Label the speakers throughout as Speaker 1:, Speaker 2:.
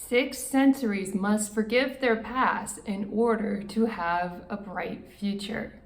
Speaker 1: Six sensories must forgive their past in order to have a bright future.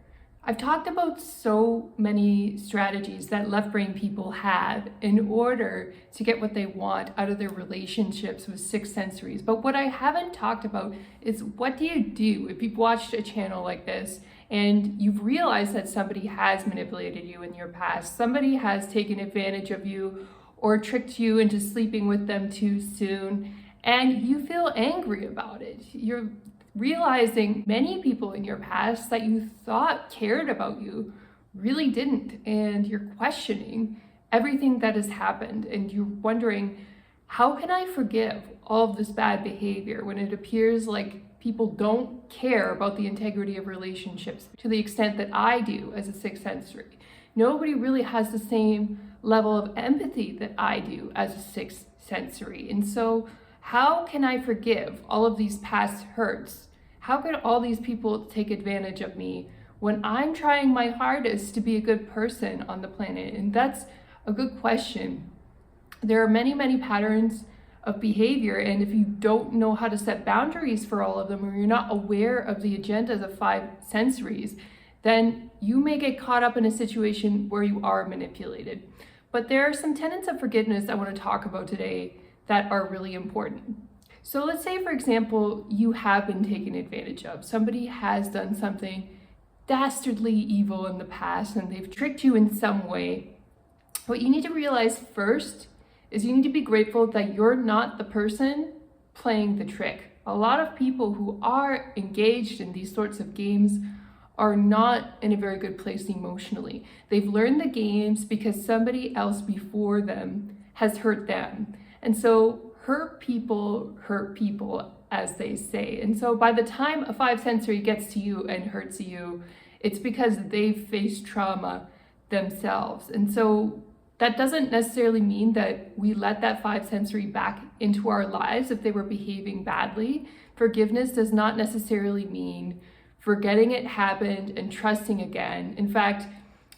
Speaker 1: I've talked about so many strategies that left brain people have in order to get what they want out of their relationships with six sensories. But what I haven't talked about is, what do you do if you've watched a channel like this and you've realized that somebody has manipulated you in your past, somebody has taken advantage of you or tricked you into sleeping with them too soon, and you feel angry about it. You're realizing many people in your past that you thought cared about you really didn't, and you're questioning everything that has happened, and you're wondering, how can I forgive all of this bad behavior when it appears like people don't care about the integrity of relationships to the extent that I do as a sixth sensory? Nobody really has the same level of empathy that I do as a sixth sensory. And so how can I forgive all of these past hurts? How can all these people take advantage of me when I'm trying my hardest to be a good person on the planet? And that's a good question. There are many, many patterns of behavior, and if you don't know how to set boundaries for all of them, or you're not aware of the agenda of the five sensories, then you may get caught up in a situation where you are manipulated. But there are some tenets of forgiveness I want to talk about today that are really important. So let's say, for example, you have been taken advantage of. Somebody has done something dastardly evil in the past and they've tricked you in some way. What you need to realize first is you need to be grateful that you're not the person playing the trick. A lot of people who are engaged in these sorts of games are not in a very good place emotionally. They've learned the games because somebody else before them has hurt them. And so hurt people, as they say. And so by the time a five sensory gets to you and hurts you, it's because they've faced trauma themselves. And so that doesn't necessarily mean that we let that five sensory back into our lives if they were behaving badly. Forgiveness does not necessarily mean forgetting it happened and trusting again. In fact,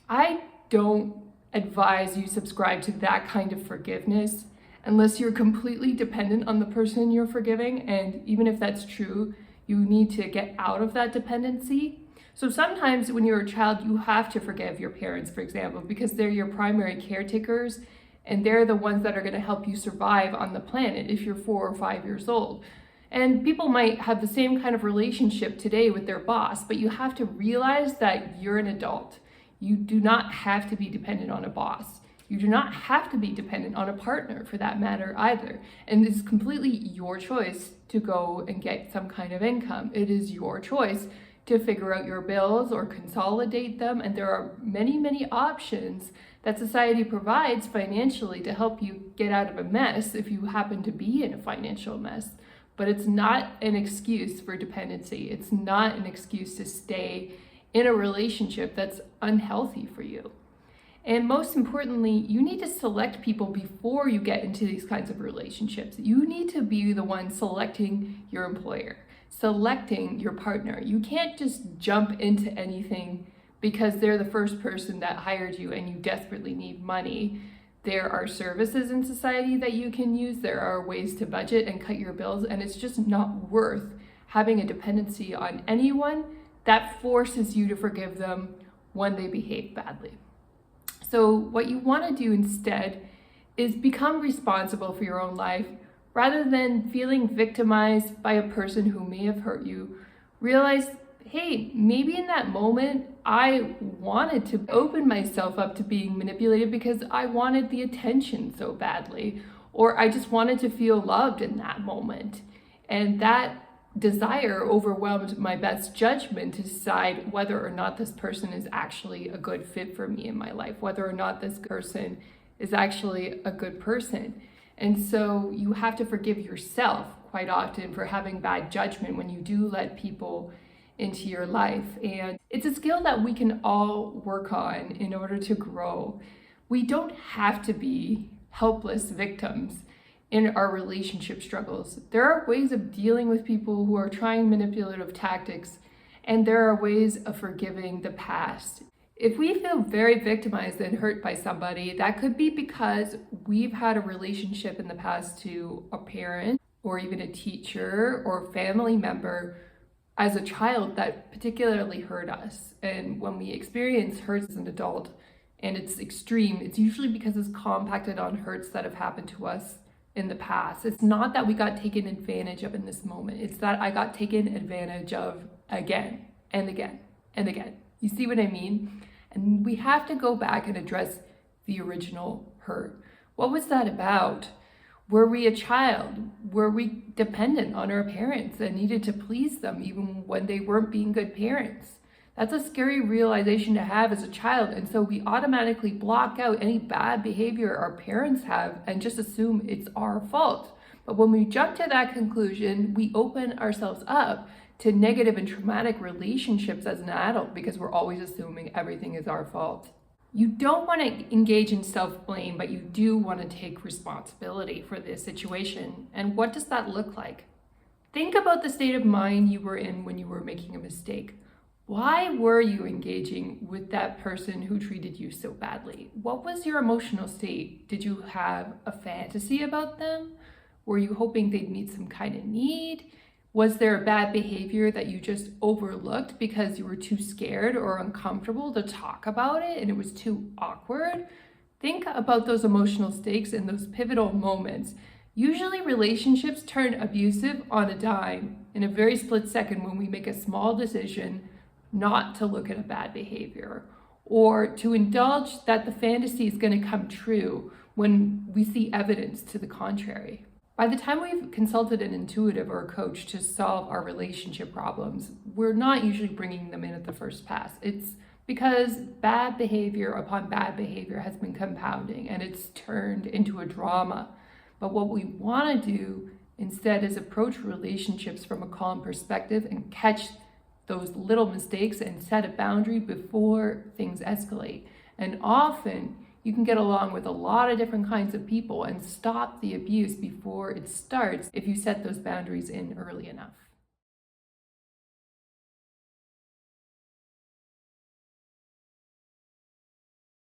Speaker 1: I don't advise you subscribe to that kind of forgiveness unless you're completely dependent on the person you're forgiving. And even if that's true, you need to get out of that dependency. So sometimes when you're a child, you have to forgive your parents, for example, because they're your primary caretakers and they're the ones that are going to help you survive on the planet if you're 4 or 5 years old. And people might have the same kind of relationship today with their boss, but you have to realize that you're an adult. You do not have to be dependent on a boss. You do not have to be dependent on a partner for that matter either. And it's completely your choice to go and get some kind of income. It is your choice to figure out your bills or consolidate them. And there are many, many options that society provides financially to help you get out of a mess if you happen to be in a financial mess. But it's not an excuse for dependency. It's not an excuse to stay in a relationship that's unhealthy for you. And most importantly, you need to select people before you get into these kinds of relationships. You need to be the one selecting your employer, selecting your partner. You can't just jump into anything because they're the first person that hired you and you desperately need money. There are services in society that you can use. There are ways to budget and cut your bills, and it's just not worth having a dependency on anyone that forces you to forgive them when they behave badly. So what you want to do instead is become responsible for your own life rather than feeling victimized by a person who may have hurt you. Realize, hey, maybe in that moment I wanted to open myself up to being manipulated because I wanted the attention so badly, or I just wanted to feel loved in that moment. And that desire overwhelmed my best judgment to decide whether or not this person is actually a good fit for me in my life, whether or not this person is actually a good person. And so you have to forgive yourself quite often for having bad judgment when you do let people into your life. And it's a skill that we can all work on in order to grow. We don't have to be helpless victims in our relationship struggles. There are ways of dealing with people who are trying manipulative tactics, and there are ways of forgiving the past. If we feel very victimized and hurt by somebody, that could be because we've had a relationship in the past to a parent or even a teacher or family member as a child that particularly hurt us. And when we experience hurts as an adult and it's extreme, it's usually because it's compacted on hurts that have happened to us in the past. It's not that we got taken advantage of in this moment, it's that I got taken advantage of again and again and again. You see what I mean? And we have to go back and address the original hurt. What was that about? Were we a child? Were we dependent on our parents and needed to please them even when they weren't being good parents? That's a scary realization to have as a child, and so we automatically block out any bad behavior our parents have and just assume it's our fault. But when we jump to that conclusion, we open ourselves up to negative and traumatic relationships as an adult because we're always assuming everything is our fault. You don't want to engage in self-blame, but you do want to take responsibility for this situation. And what does that look like? Think about the state of mind you were in when you were making a mistake. Why were you engaging with that person who treated you so badly? What was your emotional state? Did you have a fantasy about them? Were you hoping they'd meet some kind of need? Was there a bad behavior that you just overlooked because you were too scared or uncomfortable to talk about it and it was too awkward? Think about those emotional stakes in those pivotal moments. Usually relationships turn abusive on a dime in a very split second when we make a small decision not to look at a bad behavior or to indulge that the fantasy is going to come true when we see evidence to the contrary. By the time we've consulted an intuitive or a coach to solve our relationship problems, we're not usually bringing them in at the first pass. It's because bad behavior upon bad behavior has been compounding and it's turned into a drama. But what we want to do instead is approach relationships from a calm perspective and catch those little mistakes and set a boundary before things escalate. And often you can get along with a lot of different kinds of people and stop the abuse before it starts if you set those boundaries in early enough.